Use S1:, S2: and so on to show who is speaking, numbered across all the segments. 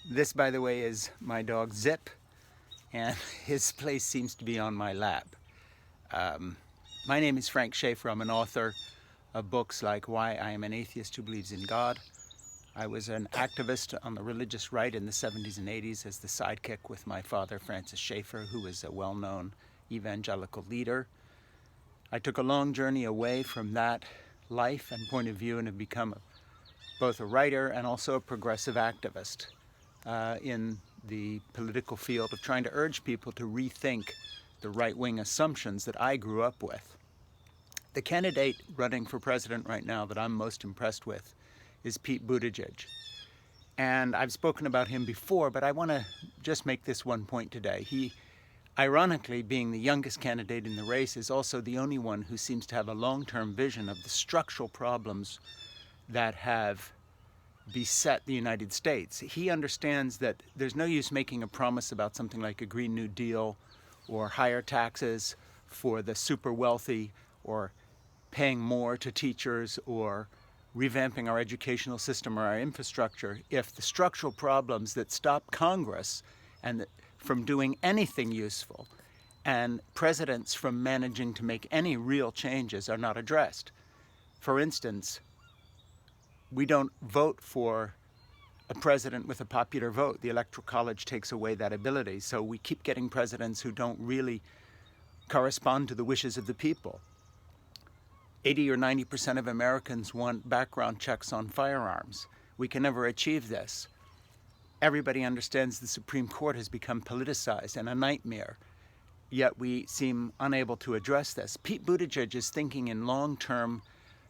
S1: This, by the way, is my dog Zip, and his place seems to be on my lap. My name is Frank Schaeffer. I'm an author of books like Why I Am an Atheist Who Believes in God. I was an activist on the religious right in the 70s and 80s as the sidekick with my father, Francis Schaeffer, who was a well-known evangelical leader. I took a long journey away from that life and point of view and have become both a writer and also a progressive activist in the political field of trying to urge people to rethink the right-wing assumptions that I grew up with. The candidate running for president right now that I'm most impressed with is Pete Buttigieg. And I've spoken about him before, but I want to just make this one point today. He, ironically, being the youngest candidate in the race, is also the only one who seems to have a long-term vision of the structural problems that have beset the United States. He understands that there's no use making a promise about something like a Green New Deal or higher taxes for the super wealthy or paying more to teachers or revamping our educational system or our infrastructure if the structural problems that stop Congress and from doing anything useful and presidents from managing to make any real changes are not addressed. For instance, we don't vote for a president with a popular vote. The Electoral College takes away that ability. So we keep getting presidents who don't really correspond to the wishes of the people. 80 or 90% of Americans want background checks on firearms. We can never achieve this. Everybody understands the Supreme Court has become politicized and a nightmare, yet we seem unable to address this. Pete Buttigieg is thinking in long-term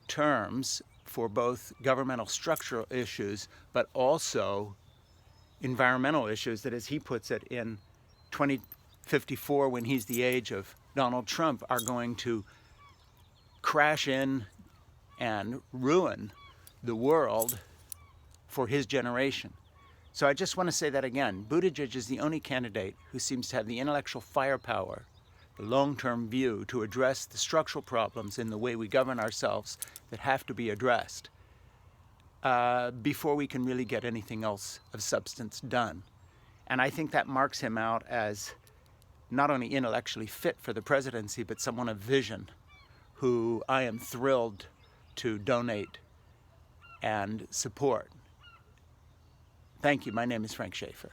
S1: terms for both governmental structural issues, but also environmental issues that, as he puts it, in 2054, when he's the age of Donald Trump, are going to crash in and ruin the world for his generation. So I just want to say that again. Buttigieg is the only candidate who seems to have the intellectual firepower, the long-term view to address the structural problems in the way we govern ourselves that have to be addressed before we can really get anything else of substance done. And I think that marks him out as not only intellectually fit for the presidency, but someone of vision who I am thrilled to donate and support. Thank you. My name is Frank Schaeffer.